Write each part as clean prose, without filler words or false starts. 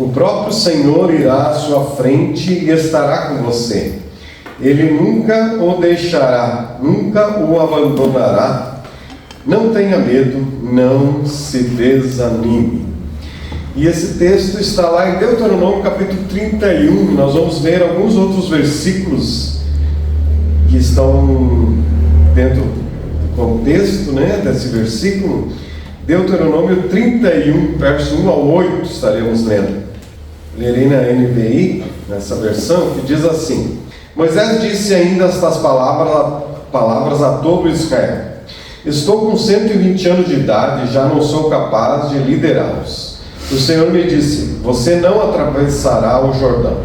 O próprio Senhor irá à sua frente e estará com você. Ele nunca o deixará, nunca o abandonará. Não tenha medo, não se desanime. E esse texto está lá em Deuteronômio capítulo 31. Nós vamos ver alguns outros versículos que estão dentro do contexto, desse versículo. Deuteronômio 31, verso 1 ao 8, estaremos lendo. Lerei na NVI, nessa versão, que diz assim: Moisés disse ainda estas palavras a todo Israel: Estou com 120 anos de idade e já não sou capaz de liderá-los. O Senhor me disse: Você não atravessará o Jordão.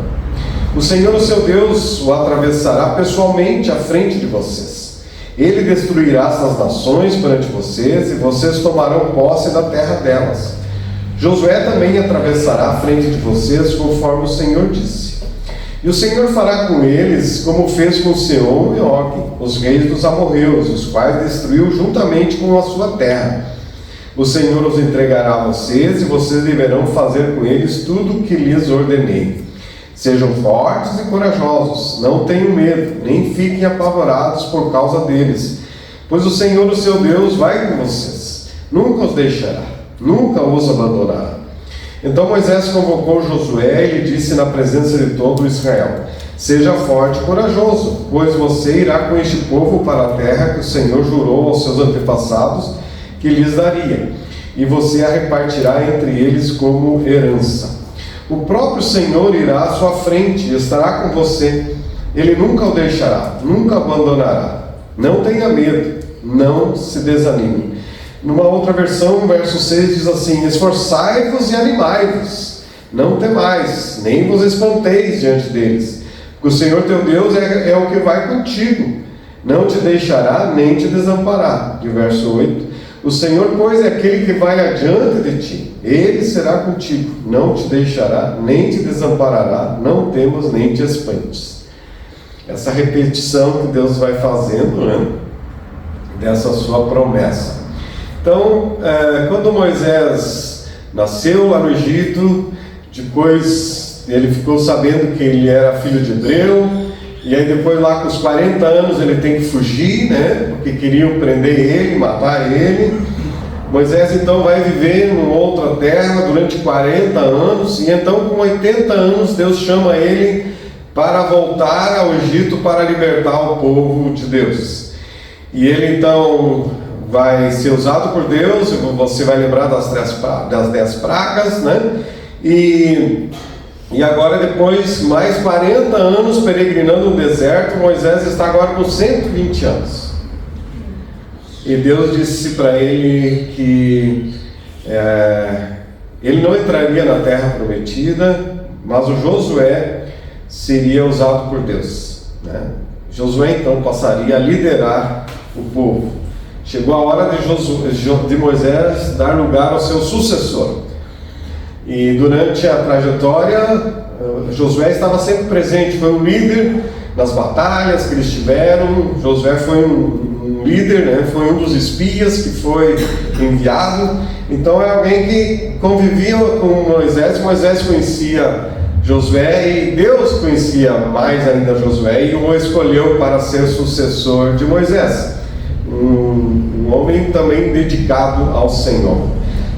O Senhor, o seu Deus, o atravessará pessoalmente à frente de vocês. Ele destruirá essas nações perante vocês e vocês tomarão posse da terra delas. Josué também atravessará à frente de vocês, conforme o Senhor disse. E o Senhor fará com eles como fez com Sehom e Og, os reis dos amorreus, os quais destruiu juntamente com a sua terra. O Senhor os entregará a vocês, e vocês deverão fazer com eles tudo o que lhes ordenei. Sejam fortes e corajosos, não tenham medo, nem fiquem apavorados por causa deles, pois o Senhor, o seu Deus, vai com vocês, nunca os deixará, nunca os abandonará. Então Moisés convocou Josué e lhe disse na presença de todo Israel: Seja forte e corajoso, pois você irá com este povo para a terra que o Senhor jurou aos seus antepassados que lhes daria, e você a repartirá entre eles como herança. O próprio Senhor irá à sua frente e estará com você. Ele nunca o deixará, nunca o abandonará. Não tenha medo, não se desanime. Numa outra versão, o verso 6 diz assim: Esforçai-vos e animai-vos, não temais, nem vos espanteis diante deles, porque o Senhor teu Deus é o que vai contigo, não te deixará nem te desamparará. E o verso 8: O Senhor, pois, é aquele que vai adiante de ti, ele será contigo, não te deixará nem te desamparará, não temas nem te espantes. Essa repetição que Deus vai fazendo, dessa sua promessa. Então, quando Moisés nasceu lá no Egito, depois ele ficou sabendo que ele era filho de Hebreu, e aí depois lá com os 40 anos ele tem que fugir, porque queriam prender ele, matar ele. Moisés então vai viver em outra terra durante 40 anos, e então com 80 anos Deus chama ele para voltar ao Egito para libertar o povo de Deus. E ele então vai ser usado por Deus, você vai lembrar das 10 pragas, E agora, depois mais 40 anos peregrinando no deserto, Moisés está agora com 120 anos. E Deus disse para ele que ele não entraria na terra prometida, mas o Josué seria usado por Deus. Josué então passaria a liderar o povo. Chegou a hora de Moisés dar lugar ao seu sucessor. E durante a trajetória, Josué estava sempre presente, foi um líder nas batalhas que eles tiveram. Josué foi um líder, foi um dos espias que foi enviado. Então é alguém que convivia com Moisés. Moisés conhecia Josué e Deus conhecia mais ainda Josué e o escolheu para ser sucessor de Moisés. Um homem também dedicado ao Senhor.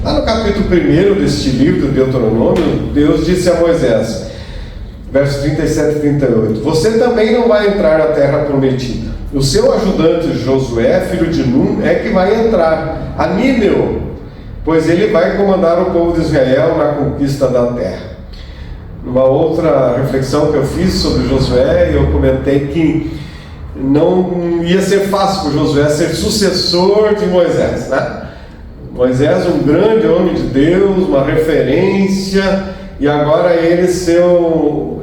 Lá no capítulo 1 deste livro de Deuteronômio, Deus disse a Moisés, versos 37 e 38: Você também não vai entrar na terra prometida. O seu ajudante Josué, filho de Nun, é que vai entrar. Anime-o, pois ele vai comandar o povo de Israel na conquista da terra. Numa outra reflexão que eu fiz sobre Josué, eu comentei que não ia ser fácil para Josué ser sucessor de Moisés, Moisés, um grande homem de Deus, uma referência, e agora ele ser o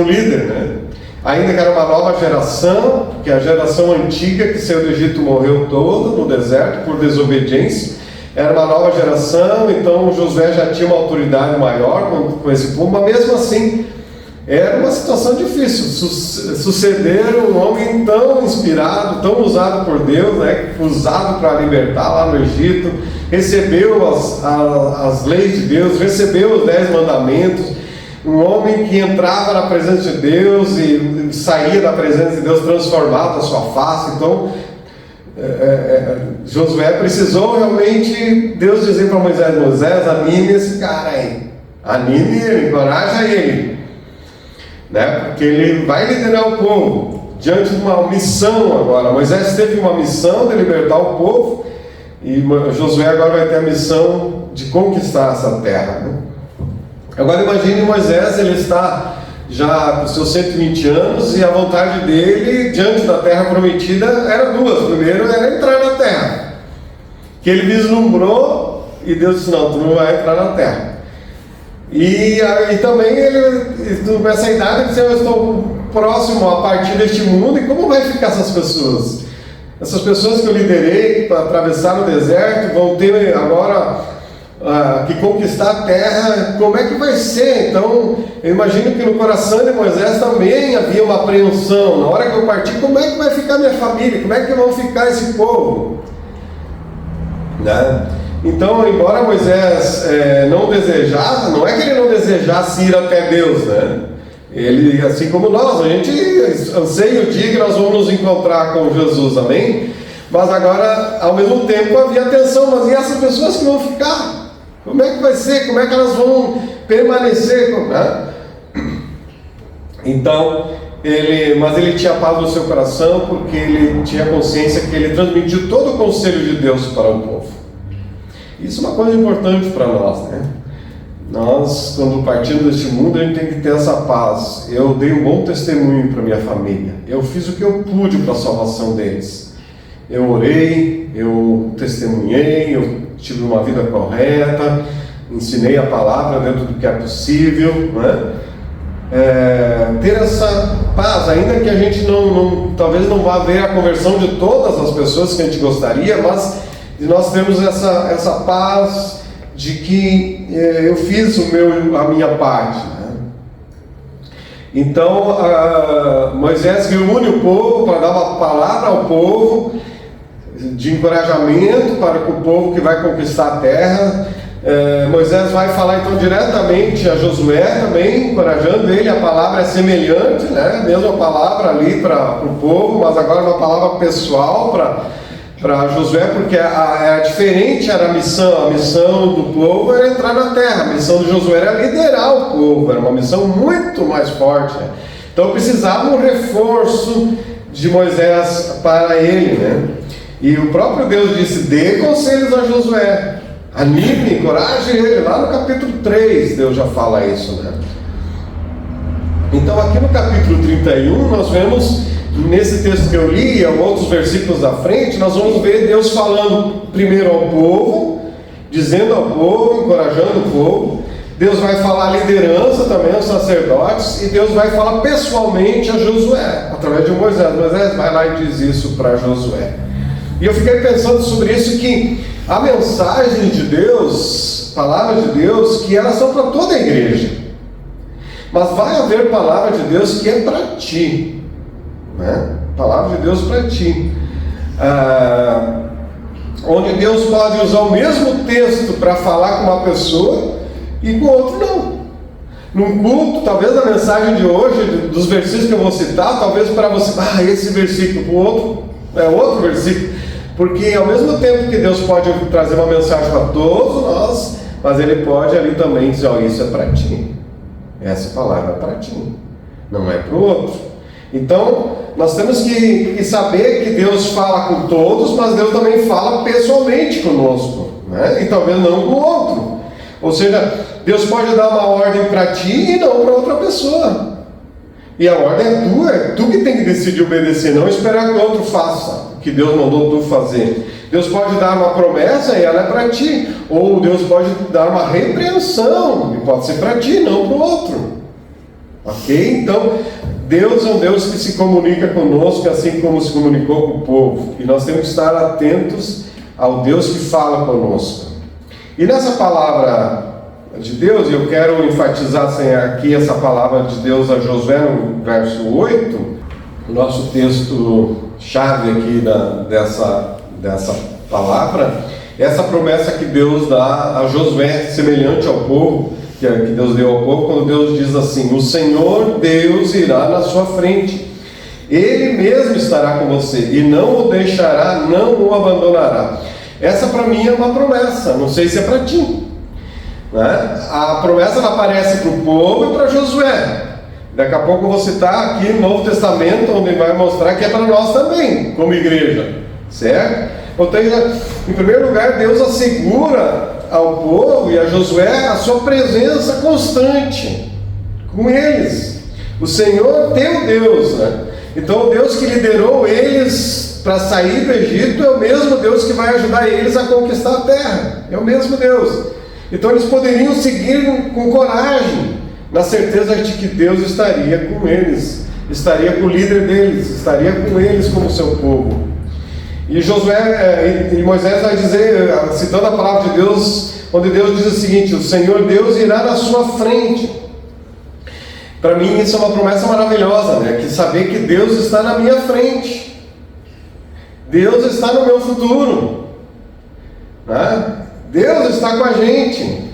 líder, Ainda que era uma nova geração, que a geração antiga que saiu do Egito morreu toda no deserto por desobediência. Era uma nova geração, então Josué já tinha uma autoridade maior com esse povo, mas mesmo assim Era uma situação difícil, suceder um homem tão inspirado, tão usado por Deus, né? Usado para libertar lá no Egito, recebeu as leis de Deus, recebeu os 10 mandamentos, um homem que entrava na presença de Deus e saía da presença de Deus transformado a sua face. Então, Josué precisou realmente Deus dizer para Moisés, anime esse cara aí, anime ele, encoraja ele, né? Porque ele vai liderar o povo diante de uma missão agora. Moisés teve uma missão de libertar o povo e Josué agora vai ter a missão de conquistar essa terra, né? Agora imagine Moisés, ele está já com seus 120 anos e a vontade dele diante da terra prometida era duas. Primeiro era entrar na terra, que ele vislumbrou e Deus disse: não, tu não vai entrar na terra. E também ele, nessa idade, ele disse: eu estou próximo a partir deste mundo, e como vai ficar essas pessoas? Essas pessoas que eu liderei para atravessar o deserto vão ter agora que conquistar a terra, como é que vai ser? Então, eu imagino que no coração de Moisés também havia uma apreensão. Na hora que eu partir, como é que vai ficar minha família? Como é que vão ficar esse povo? Né? Então, embora Moisés não desejava, não é que ele não desejasse ir até Deus, né? Ele, assim como nós, a gente anseia o dia que nós vamos nos encontrar com Jesus, amém? Mas agora, ao mesmo tempo, havia tensão. Mas e essas pessoas que vão ficar? Como é que vai ser? Como é que elas vão permanecer? Né? Então, mas ele tinha paz no seu coração, porque ele tinha consciência que ele transmitiu todo o conselho de Deus para o povo. Isso é uma coisa importante para nós, né? Nós, quando partimos deste mundo, a gente tem que ter essa paz. Eu dei um bom testemunho para minha família. Eu fiz o que eu pude para a salvação deles. Eu orei, eu testemunhei, eu tive uma vida correta, ensinei a palavra dentro do que é possível, né? Ter essa paz, ainda que a gente talvez não vá ver a conversão de todas as pessoas que a gente gostaria, mas nós temos essa paz de que eu fiz a minha parte, né? Então Moisés reúne o povo para dar uma palavra ao povo de encorajamento para o povo que vai conquistar a terra. Moisés vai falar então diretamente a Josué também, encorajando ele. A palavra é semelhante, né? Mesma palavra ali para o povo, mas agora uma palavra pessoal para Josué, porque era diferente, era a missão do povo era entrar na terra, a missão de Josué era liderar o povo, era uma missão muito mais forte, né? Então precisava um reforço de Moisés para ele, né? E o próprio Deus disse: dê conselhos a Josué, anime, encoraje ele. Lá no capítulo 3 Deus já fala isso, né? Então aqui no capítulo 31 nós vemos, nesse texto que eu li e outros versículos da frente, nós vamos ver Deus falando primeiro ao povo, dizendo ao povo, encorajando o povo. Deus vai falar liderança também aos sacerdotes, e Deus vai falar pessoalmente a Josué, através de Moisés. Moisés vai lá e diz isso para Josué. E eu fiquei pensando sobre isso, que a mensagem de Deus, palavras de Deus, que elas são para toda a igreja. Mas vai haver palavra de Deus que é para ti, né? Palavra de Deus para ti. Onde Deus pode usar o mesmo texto para falar com uma pessoa e com outro não. Num culto, talvez a mensagem de hoje, dos versículos que eu vou citar, talvez para você, esse versículo, para o outro, é outro versículo. Porque ao mesmo tempo que Deus pode trazer uma mensagem para todos nós, mas Ele pode ali também dizer: isso é para ti, essa palavra é para ti, não é para o outro. Então nós temos que saber que Deus fala com todos, mas Deus também fala pessoalmente conosco, né? E talvez não com o outro. Ou seja, Deus pode dar uma ordem para ti e não para outra pessoa. E a ordem é tu que tem que decidir obedecer, não esperar que o outro faça o que Deus mandou tu fazer. Deus pode dar uma promessa e ela é para ti, ou Deus pode dar uma repreensão e pode ser para ti, não para o outro. Ok? Então, Deus é um Deus que se comunica conosco assim como se comunicou com o povo, e nós temos que estar atentos ao Deus que fala conosco. E nessa palavra de Deus, e eu quero enfatizar aqui essa palavra de Deus a Josué no verso 8, o nosso texto-chave aqui dessa palavra, essa promessa que Deus dá a Josué, semelhante ao povo, que Deus deu ao povo, quando Deus diz assim: o Senhor Deus irá na sua frente, Ele mesmo estará com você, e não o deixará, não o abandonará. Essa para mim é uma promessa, não sei se é para ti, né? A promessa ela aparece para o povo e para Josué. Daqui a pouco eu vou citar aqui no Novo Testamento, onde vai mostrar que é para nós também, como igreja, certo? Então, em primeiro lugar, Deus assegura ao povo e a Josué a sua presença constante com eles. O Senhor, teu Deus, né? Então, o Deus que liderou eles para sair do Egito é o mesmo Deus que vai ajudar eles a conquistar a terra. É o mesmo Deus. Então, eles poderiam seguir com coragem, na certeza de que Deus estaria com eles, estaria com o líder deles, estaria com eles como seu povo. E Josué e Moisés vai dizer, citando a palavra de Deus, onde Deus diz o seguinte: o Senhor Deus irá na sua frente. Para mim isso é uma promessa maravilhosa, né? Que saber que Deus está na minha frente, Deus está no meu futuro, né? Deus está com a gente,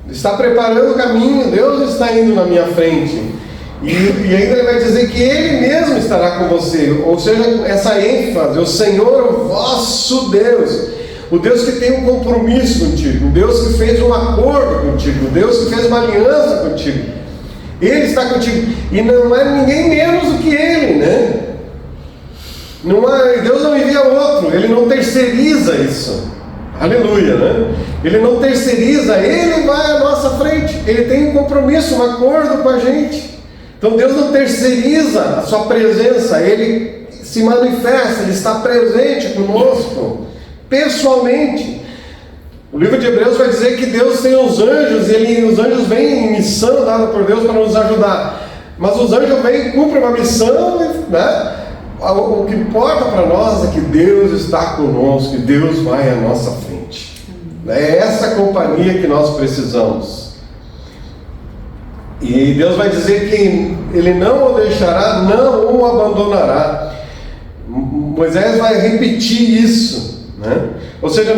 está preparando o caminho, Deus está indo na minha frente. E ainda ele vai dizer que Ele mesmo estará com você, ou seja, essa ênfase: o Senhor, o vosso Deus, o Deus que tem um compromisso contigo, o Deus que fez um acordo contigo, o Deus que fez uma aliança contigo, Ele está contigo, e não é ninguém menos do que Ele, né? Deus não envia outro, Ele não terceiriza isso, aleluia, né? Ele não terceiriza, Ele vai à nossa frente, Ele tem um compromisso, um acordo com a gente. Então Deus não terceiriza a sua presença, Ele se manifesta, Ele está presente conosco, pessoalmente. O livro de Hebreus vai dizer que Deus tem os anjos, e os anjos vêm em missão dada por Deus para nos ajudar. Mas os anjos vêm e cumprem uma missão, né? O que importa para nós é que Deus está conosco, e Deus vai à nossa frente. É essa companhia que nós precisamos. E Deus vai dizer que Ele não o deixará, não o abandonará. Moisés vai repetir isso, né? Ou seja,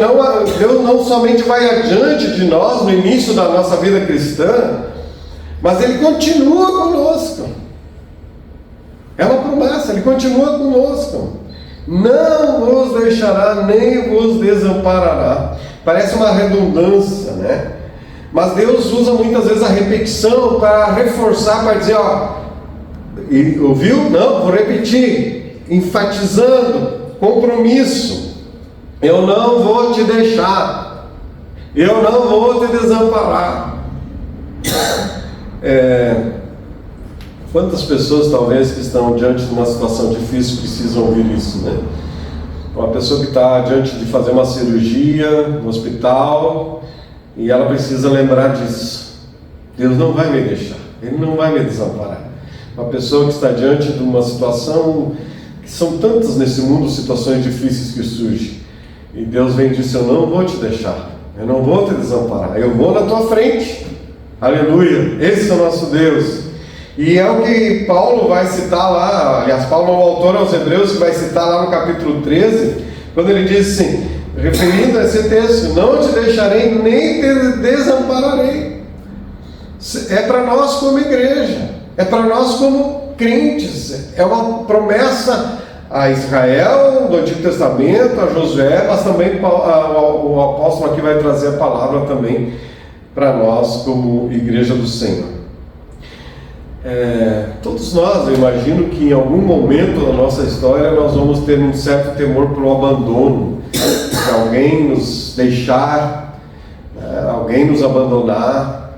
Deus não somente vai adiante de nós no início da nossa vida cristã, mas Ele continua conosco. É uma promessa, Ele continua conosco. Não vos deixará, nem vos desamparará. Parece uma redundância, né? Mas Deus usa muitas vezes a repetição para reforçar, para dizer, ouviu? Não, vou repetir, enfatizando, compromisso. Eu não vou te deixar, eu não vou te desamparar. Quantas pessoas talvez que estão diante de uma situação difícil precisam ouvir isso, né? Uma pessoa que está diante de fazer uma cirurgia no hospital, e ela precisa lembrar disso. Deus não vai me deixar, Ele não vai me desamparar. Uma pessoa que está diante de uma situação, que são tantas nesse mundo, situações difíceis que surgem, e Deus vem e diz: eu não vou te deixar, eu não vou te desamparar, eu vou na tua frente. Aleluia, esse é o nosso Deus. E é o que Paulo vai citar lá, aliás, Paulo é o autor aos Hebreus, que vai citar lá no capítulo 13, quando ele diz assim, referindo a esse texto: não te deixarei nem te desampararei. É para nós como igreja, é para nós como crentes, é uma promessa a Israel do Antigo Testamento, a Josué, mas também o apóstolo aqui vai trazer a palavra também para nós como igreja do Senhor. Todos nós, eu imagino que em algum momento da nossa história nós vamos ter um certo temor pelo abandono, de alguém nos deixar, alguém nos abandonar,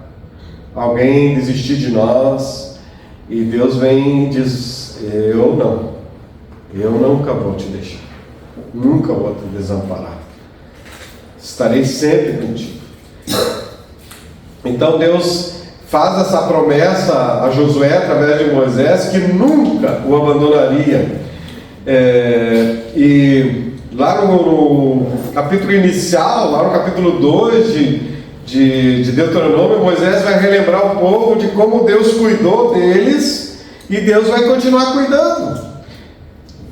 alguém desistir de nós, e Deus vem e diz: eu nunca vou te deixar, nunca vou te desamparar, estarei sempre contigo. Então Deus faz essa promessa a Josué através de Moisés, que nunca o abandonaria. E lá no capítulo inicial, lá no capítulo 2 de Deuteronômio, Moisés vai relembrar o povo de como Deus cuidou deles e Deus vai continuar cuidando.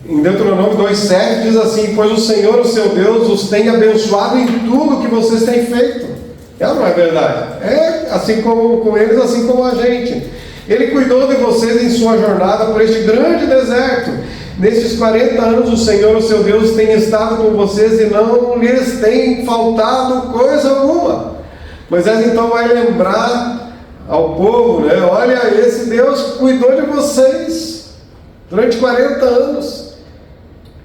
Em Deuteronômio 2,7 diz assim: pois o Senhor, o seu Deus, os tem abençoado em tudo que vocês têm feito. É ou não é verdade? É assim como com eles, assim como a gente. Ele cuidou de vocês em sua jornada por este grande deserto. Nestes 40 anos o Senhor, o seu Deus, tem estado com vocês e não lhes tem faltado coisa alguma. Moisés então vai lembrar ao povo, né? Olha, esse Deus cuidou de vocês durante 40 anos.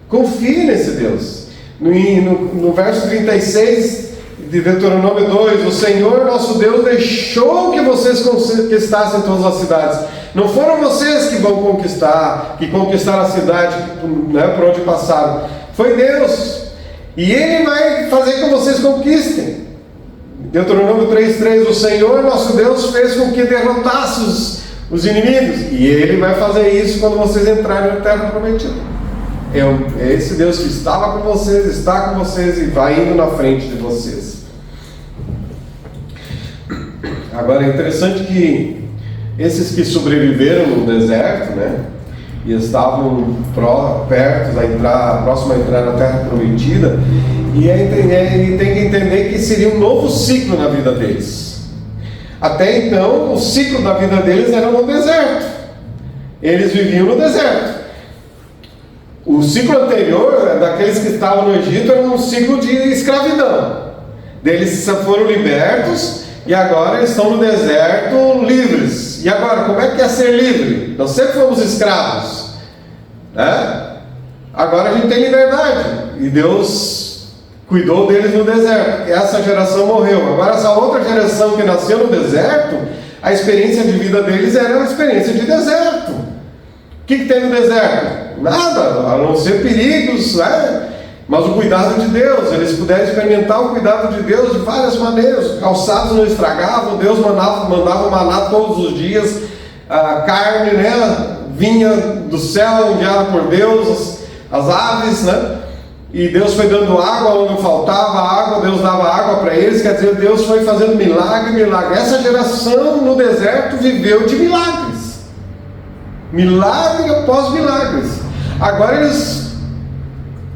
Confie nesse Deus. No verso 36 de Deuteronômio 2, o Senhor nosso Deus deixou que vocês conquistassem todas as cidades. Não foram vocês que vão conquistar, que conquistaram a cidade, né, por onde passaram. Foi Deus. E Ele vai fazer com que vocês conquistem. Deuteronômio 3,3, o Senhor nosso Deus fez com que derrotasse os inimigos. E Ele vai fazer isso quando vocês entrarem na terra prometida. É esse Deus que estava com vocês, está com vocês e vai indo na frente de vocês. Agora é interessante que esses que sobreviveram no deserto, né, e estavam próximo a entrar na terra prometida, e tem que entender que seria um novo ciclo na vida deles. Até então, o ciclo da vida deles era no deserto. Eles viviam no deserto. O ciclo anterior, daqueles que estavam no Egito, era um ciclo de escravidão. Eles foram libertos e agora eles estão no deserto livres. E agora, como é que é ser livre? Nós sempre fomos escravos, né? Agora a gente tem liberdade. E Deus cuidou deles no deserto. Essa geração morreu. Agora essa outra geração que nasceu no deserto, a experiência de vida deles era uma experiência de deserto. O que tem no deserto? Nada, a não ser perigos, né? Mas o cuidado de Deus. Eles puderam experimentar o cuidado de Deus de várias maneiras. Os calçados não estragavam, Deus mandava maná todos os dias, a carne, né, vinha do céu, enviada por Deus, as aves, né? E Deus foi dando água onde faltava água, Deus dava água para eles. Quer dizer, Deus foi fazendo milagre. Essa geração no deserto viveu de milagres, milagre após milagres. Agora eles,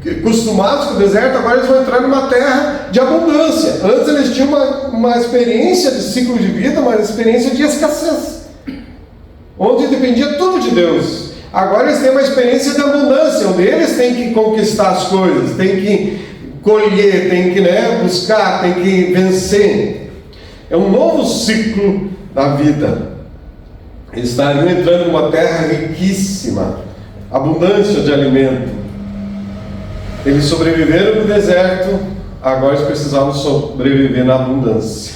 acostumados com o deserto, agora eles vão entrar numa terra de abundância. Antes eles tinham uma experiência de ciclo de vida, uma experiência de escassez, onde dependia tudo de Deus. Agora eles têm uma experiência de abundância, onde eles têm que conquistar as coisas, têm que colher, têm que, né, buscar, têm que vencer. É um novo ciclo da vida. Eles estariam entrando numa terra riquíssima, abundância de alimento. Eles sobreviveram no deserto, agora eles precisavam sobreviver na abundância.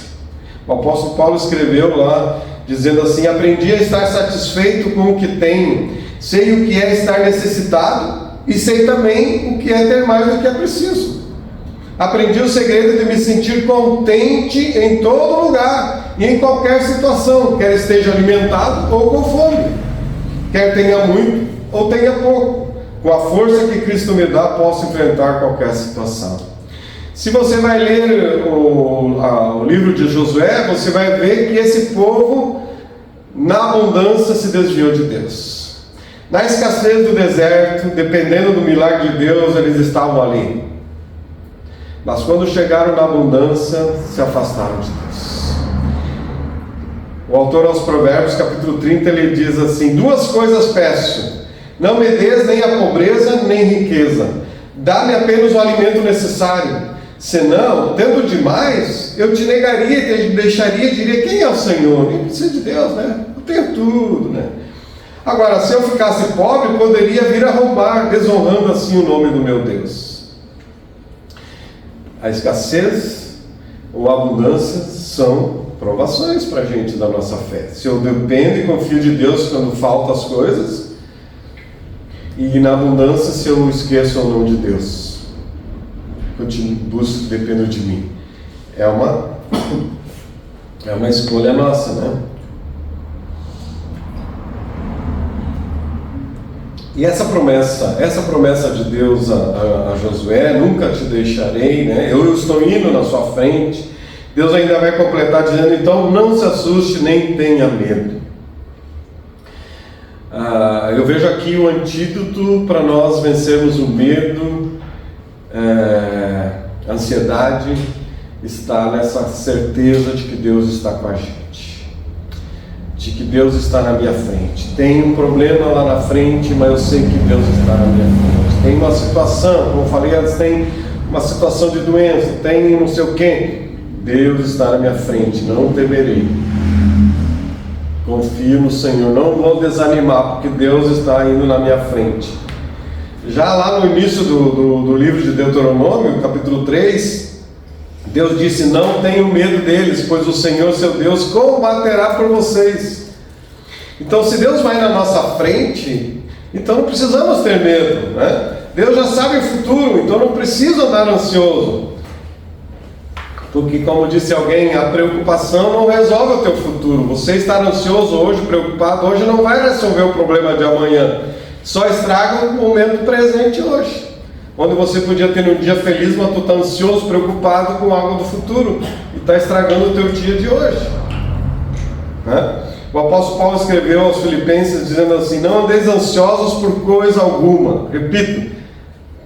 O apóstolo Paulo escreveu lá, dizendo assim: aprendi a estar satisfeito com o que tenho, sei o que é estar necessitado e sei também o que é ter mais do que é preciso. Aprendi o segredo de me sentir contente em todo lugar e em qualquer situação, quer esteja alimentado ou com fome, quer tenha muito ou tenha pouco. Com a força que Cristo me dá, posso enfrentar qualquer situação. Se você vai ler o livro de Josué, você vai ver que esse povo, na abundância, se desviou de Deus. Na escassez do deserto, dependendo do milagre de Deus, eles estavam ali. Mas quando chegaram na abundância, se afastaram de Deus. O autor aos Provérbios, capítulo 30, ele diz assim: duas coisas peço, não me des nem a pobreza nem riqueza, dá-me apenas o alimento necessário, senão, tendo demais, eu te negaria e te deixaria e diria: quem é o Senhor? Nem precisa de Deus, né? Eu tenho tudo, né? Agora, se eu ficasse pobre, poderia vir a roubar, desonrando assim o nome do meu Deus. A escassez ou a abundância são provações para a gente da nossa fé. Se eu dependo e confio de Deus quando faltam as coisas, e na abundância se eu esqueço o nome de Deus, continuo, busco, dependo de mim. É uma escolha nossa, né? E essa promessa de Deus a Josué: nunca te deixarei, né? Eu estou indo na sua frente, Deus ainda vai completar dizendo: então não se assuste nem tenha medo. Eu vejo aqui o antídoto para nós vencermos o medo, a ansiedade, está nessa certeza de que Deus está com a gente, de que Deus está na minha frente. Tem um problema lá na frente, mas eu sei que Deus está na minha frente. Tem uma situação, como eu falei antes, tem uma situação de doença, tem não sei o quê. Deus está na minha frente, não temerei. Confio no Senhor, não vou desanimar, porque Deus está indo na minha frente. Já lá no início do livro de Deuteronômio, capítulo 3, Deus disse: não tenham medo deles, pois o Senhor, seu Deus, combaterá por vocês. Então, se Deus vai na nossa frente, então não precisamos ter medo, né? Deus já sabe o futuro, então não precisa andar ansioso. Porque, como disse alguém, a preocupação não resolve o teu futuro. Você estar ansioso hoje, preocupado hoje, não vai resolver o problema de amanhã. Só estraga o momento presente hoje. Onde você podia ter um dia feliz, mas tu está ansioso, preocupado com algo do futuro. E está estragando o teu dia de hoje. Né? O apóstolo Paulo escreveu aos Filipenses dizendo assim: não andeis ansiosos por coisa alguma. Repito,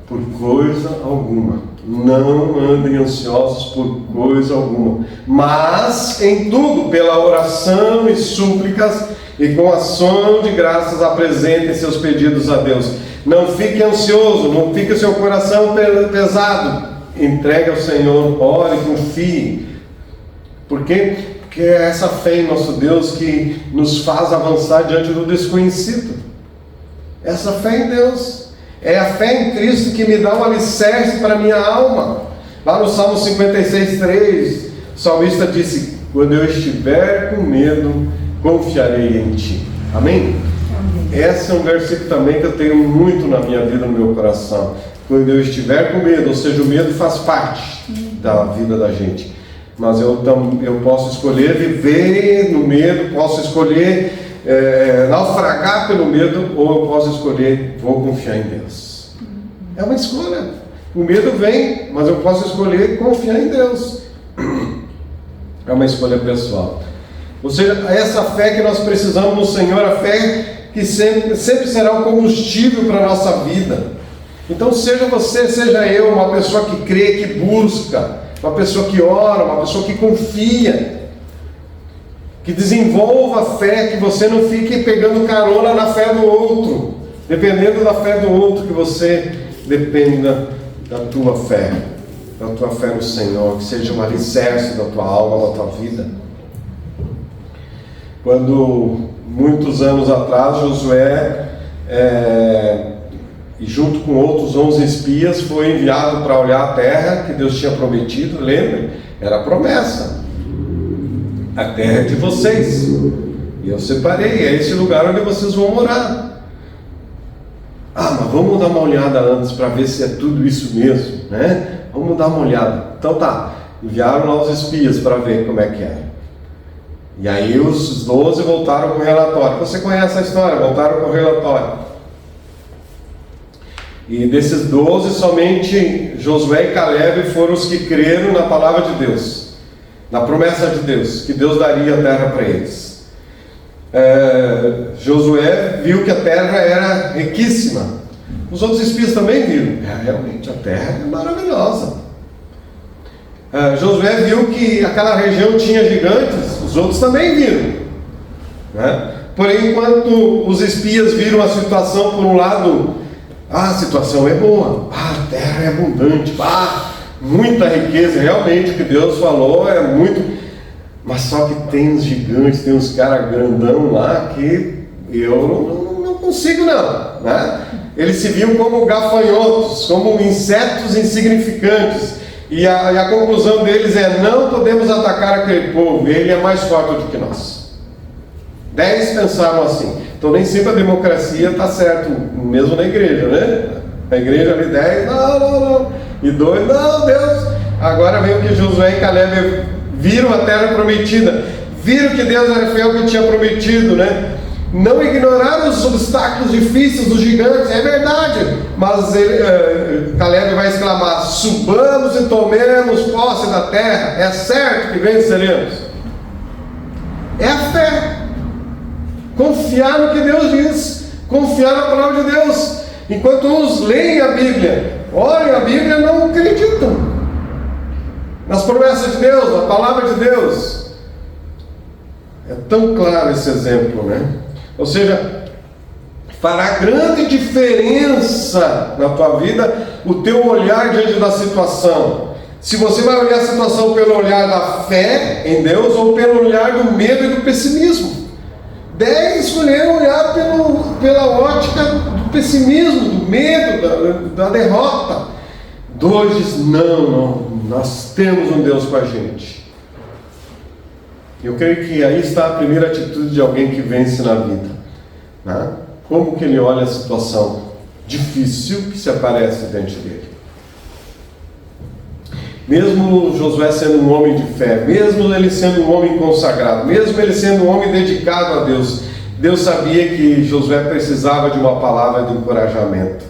por coisa alguma. Não andem ansiosos por coisa alguma, mas em tudo, pela oração e súplicas e com ação de graças, apresentem seus pedidos a Deus. Não fique ansioso, não fique o seu coração pesado. Entregue ao Senhor, ore, confie. Por quê? Porque é essa fé em nosso Deus que nos faz avançar diante do desconhecido. Essa fé em Deus. É a fé em Cristo que me dá um alicerce para a minha alma. Lá no Salmo 56:3, o salmista disse: quando eu estiver com medo, confiarei em Ti. Amém? Amém. Esse é um versículo também que eu tenho muito na minha vida, no meu coração. Quando eu estiver com medo, ou seja, o medo faz parte da vida da gente. Mas eu posso escolher viver no medo, posso escolher naufragar pelo medo, ou eu posso escolher, vou confiar em Deus. É uma escolha. O medo vem, mas eu posso escolher confiar em Deus. É uma escolha pessoal. Ou seja, essa fé que nós precisamos no Senhor, a fé que sempre será um combustível para a nossa vida. Então, seja você, seja eu, uma pessoa que crê, que busca, uma pessoa que ora, uma pessoa que confia, que desenvolva a fé, que você não fique pegando carona na fé do outro, dependendo da fé do outro, que você dependa da tua fé no Senhor, que seja um alicerce da tua alma, da tua vida. Quando, muitos anos atrás, Josué, e junto com outros 11 espias, foi enviado para olhar a terra que Deus tinha prometido. Lembre, era a promessa. A terra é de vocês, e eu separei, é esse lugar onde vocês vão morar. Mas vamos dar uma olhada antes para ver se é tudo isso mesmo, né? Vamos dar uma olhada. Então tá, enviaram lá os espias para ver como é que era. E aí os 12 voltaram com o relatório. Você conhece a história, voltaram com o relatório. E desses 12, somente Josué e Caleb foram os que creram na palavra de Deus, na promessa de Deus, que Deus daria a terra para eles. Josué viu que a terra era riquíssima. Os outros espias também viram. Realmente a terra é maravilhosa. Josué viu que aquela região tinha gigantes. Os outros também viram, né? Porém, enquanto os espias viram a situação por um lado, a situação é boa, a terra é abundante, muita riqueza, realmente o que Deus falou é muito, mas só que tem uns gigantes, tem uns caras grandão lá que eu não consigo não, né? Eles se viam como gafanhotos, como insetos insignificantes, e a conclusão deles é: não podemos atacar aquele povo, ele é mais forte do que nós. 10 pensaram assim. Então nem sempre a democracia está certo, mesmo na igreja, né? Na igreja ali 10, não. E 2, não, Deus. Agora vem o que Josué e Caleb viram a terra prometida. Viram que Deus era fiel que tinha prometido, né? não ignorar os obstáculos difíceis dos gigantes, é verdade, mas Caleb vai exclamar: subamos e tomemos posse da terra, é certo que venceremos. É a fé, confiar no que Deus diz, confiar na palavra de Deus. Enquanto uns leem a Bíblia, olhem a Bíblia e não acreditam nas promessas de Deus, na palavra de Deus. É tão claro esse exemplo, né? Ou seja, fará grande diferença na tua vida o teu olhar diante da situação. Se você vai olhar a situação pelo olhar da fé em Deus ou pelo olhar do medo e do pessimismo. Deve escolher olhar pela ótica do pessimismo, do medo, da derrota. 2 diz: não, nós temos um Deus com a gente. Eu creio que aí está a primeira atitude de alguém que vence na vida, né? Como que ele olha a situação difícil que se aparece diante dele. Mesmo Josué sendo um homem de fé, mesmo ele sendo um homem consagrado, mesmo ele sendo um homem dedicado a Deus, Deus sabia que Josué precisava de uma palavra de encorajamento.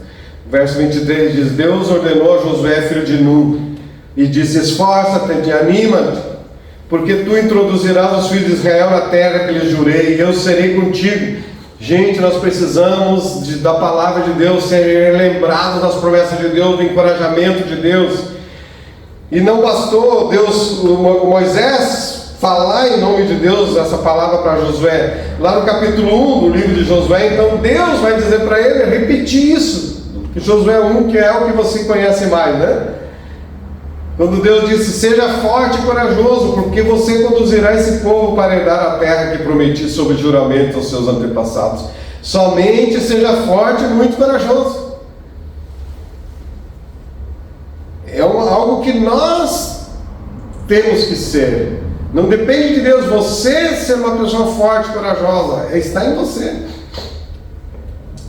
Verso 23 diz: Deus ordenou a Josué, filho de Nun, e disse: esforça-te e anima-te, porque tu introduzirás os filhos de Israel na terra que lhes jurei, e eu serei contigo. Gente, nós precisamos da palavra de Deus, ser lembrados das promessas de Deus, do encorajamento de Deus. E não bastou Moisés falar em nome de Deus essa palavra para Josué. Lá no capítulo 1 do livro de Josué, então Deus vai dizer para ele repetir isso, que Josué 1, que é o que você conhece mais, né? Quando Deus disse: seja forte e corajoso, porque você conduzirá esse povo para herdar a terra que prometi sob juramento aos seus antepassados. Somente seja forte e muito corajoso. É algo que nós temos que ser. Não depende de Deus você ser uma pessoa forte e corajosa, está em você.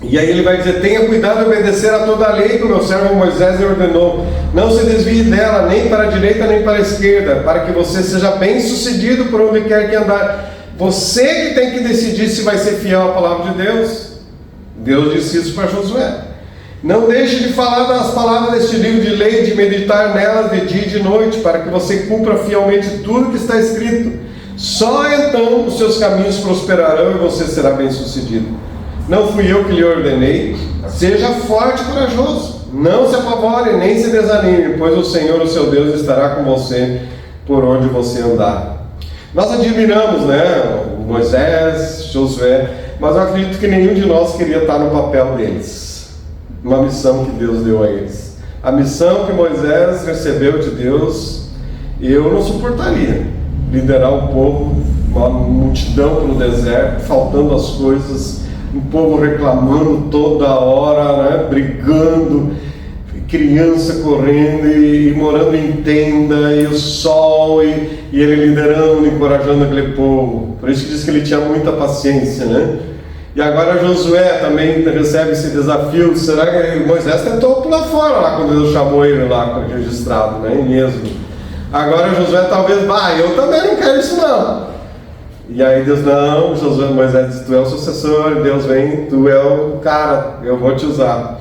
E aí ele vai dizer: tenha cuidado de obedecer a toda a lei que o meu servo Moisés lhe ordenou. Não se desvie dela, nem para a direita nem para a esquerda, para que você seja bem sucedido por onde quer que andar. Você que tem que decidir se vai ser fiel à palavra de Deus. Deus disse isso para Josué. Não deixe de falar das palavras deste livro de lei, de meditar nelas de dia e de noite, para que você cumpra fielmente tudo que está escrito. Só então os seus caminhos prosperarão e você será bem sucedido. Não fui eu que lhe ordenei? Seja forte e corajoso. Não se apavore, nem se desanime, pois o Senhor, o seu Deus, estará com você por onde você andar. Nós admiramos, né, Moisés, Josué, mas eu acredito que nenhum de nós queria estar no papel deles. Uma missão que Deus deu a eles. A missão que Moisés recebeu de Deus, eu não suportaria. Liderar um povo, uma multidão pelo deserto, faltando as coisas, um povo reclamando toda hora, né, brigando, criança correndo e morando em tenda, e o sol, e ele liderando, encorajando aquele povo. Por isso que diz que ele tinha muita paciência, né? E agora Josué também recebe esse desafio. Será que Moisés tentou pular fora lá quando Deus chamou ele lá registrado, né, em Êxodo? Agora Josué talvez: eu também não quero isso não. E aí Deus: não, Josué, Moisés diz: tu é o sucessor. Deus vem: tu é o cara, eu vou te usar.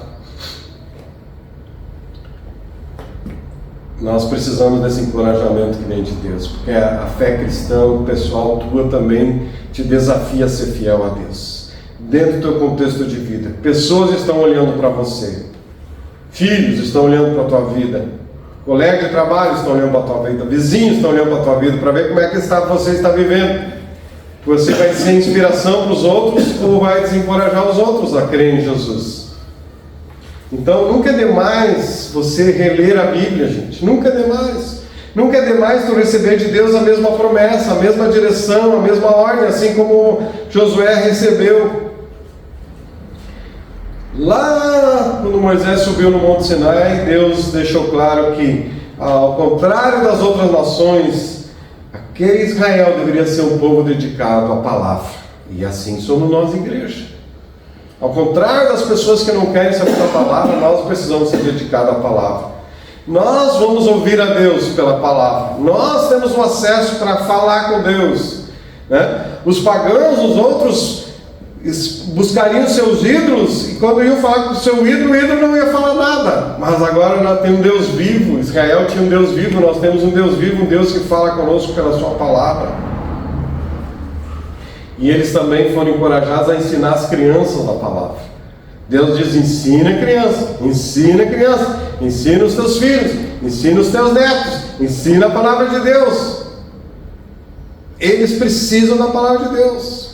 Nós precisamos desse encorajamento que vem de Deus, porque a fé cristã pessoal tua também te desafia a ser fiel a Deus, dentro do teu contexto de vida. Pessoas estão olhando para você, filhos estão olhando para a tua vida, colegas de trabalho estão olhando para a tua vida, vizinhos estão olhando para a tua vida, para ver como é que você está vivendo. Você vai ser inspiração para os outros ou vai desencorajar os outros a crer em Jesus? Então nunca é demais você reler a Bíblia, gente. Nunca é demais. Nunca é demais tu receber de Deus a mesma promessa, a mesma direção, a mesma ordem, assim como Josué recebeu. Lá quando Moisés subiu no Monte Sinai, Deus deixou claro que, ao contrário das outras nações, aquele Israel deveria ser um povo dedicado à palavra. E assim somos nós, igreja. Ao contrário das pessoas que não querem saber da palavra, nós precisamos ser dedicados à palavra. Nós vamos ouvir a Deus pela palavra. Nós temos um acesso para falar com Deus, né? Os pagãos, os outros buscariam seus ídolos, e quando iam falar com o seu ídolo, o ídolo não ia falar nada. Mas agora nós temos um Deus vivo. Israel tinha um Deus vivo, nós temos um Deus vivo, um Deus que fala conosco pela sua palavra. E eles também foram encorajados a ensinar as crianças a palavra. Deus diz: ensina a criança, ensina os teus filhos, ensina os teus netos, ensina a palavra de Deus. Eles precisam da palavra de Deus.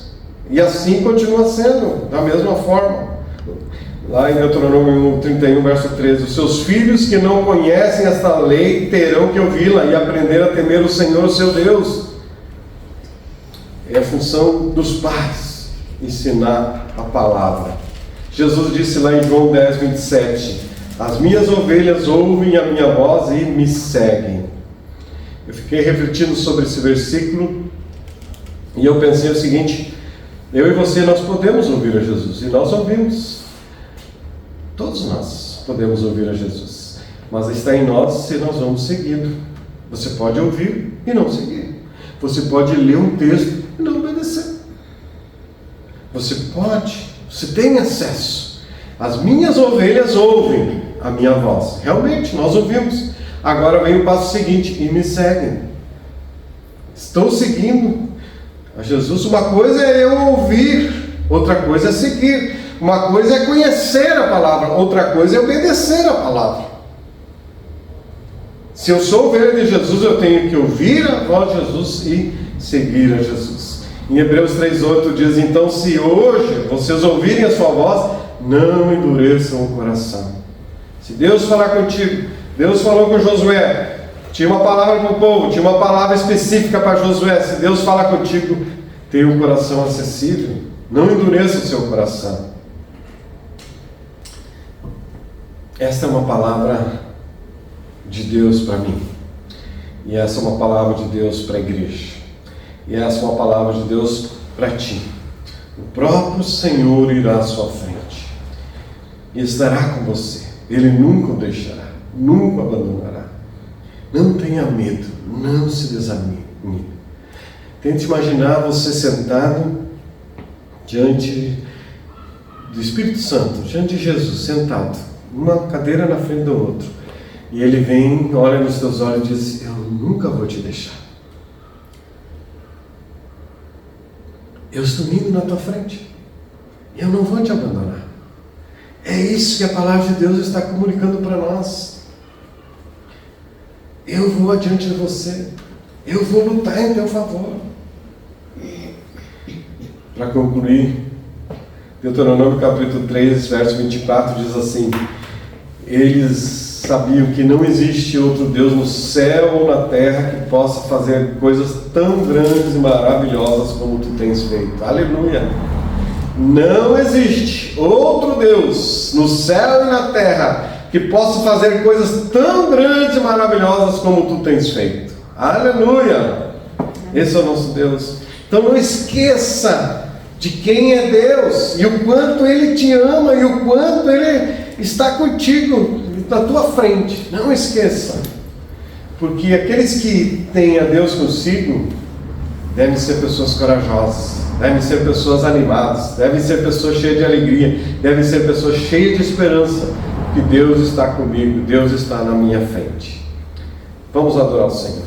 E assim continua sendo, da mesma forma. Lá em Deuteronômio 31, verso 13: os seus filhos que não conhecem esta lei terão que ouvi-la e aprender a temer o Senhor, o seu Deus. É a função dos pais ensinar a palavra. Jesus disse lá em João 10, 27: as minhas ovelhas ouvem a minha voz e me seguem. Eu fiquei refletindo sobre esse versículo e eu pensei o seguinte: eu e você, nós podemos ouvir a Jesus, e nós ouvimos. Todos nós podemos ouvir a Jesus, mas está em nós se nós vamos seguindo. Você pode ouvir e não seguir. Você pode ler um texto e não obedecer. Você tem acesso. As minhas ovelhas ouvem a minha voz. Realmente, nós ouvimos. Agora vem o passo seguinte: e me seguem. Estou seguindo a Jesus. Uma coisa é eu ouvir, outra coisa é seguir. Uma coisa é conhecer a palavra, outra coisa é obedecer a palavra. Se eu sou ovelha de Jesus, eu tenho que ouvir a voz de Jesus e seguir a Jesus. Em Hebreus 3,8 diz: então, se hoje vocês ouvirem a sua voz, não endureçam o coração. Se Deus falar contigo, Deus falou com Josué, tinha uma palavra para o povo, tinha uma palavra específica para Josué. Se Deus falar contigo, tenha um coração acessível, não endureça o seu coração. Esta é uma palavra de Deus para mim, e essa é uma palavra de Deus para a igreja, e essa é uma palavra de Deus para ti. O próprio Senhor irá à sua frente e estará com você. Ele nunca o deixará, nunca o abandonará. Não tenha medo, não se desanime. Tente imaginar você sentado diante do Espírito Santo, diante de Jesus, sentado, uma cadeira na frente do outro. E ele vem, olha nos teus olhos e diz: eu nunca vou te deixar. Eu estou indo na tua frente. Eu não vou te abandonar. É isso que a palavra de Deus está comunicando para nós. Eu vou adiante de você. Eu vou lutar em teu favor. Para concluir, Deuteronômio capítulo 3, verso 24 diz assim: eles sabiam que não existe outro Deus no céu ou na terra que possa fazer coisas tão grandes e maravilhosas como tu tens feito. Aleluia! Não existe outro Deus no céu e na terra que possa fazer coisas tão grandes e maravilhosas como tu tens feito. Aleluia! Esse é o nosso Deus. Então não esqueça de quem é Deus e o quanto Ele te ama e o quanto Ele está contigo, na tua frente. Não esqueça, porque aqueles que têm a Deus consigo devem ser pessoas corajosas, devem ser pessoas animadas, devem ser pessoas cheias de alegria, devem ser pessoas cheias de esperança, que Deus está comigo, Deus está na minha frente. Vamos adorar o Senhor.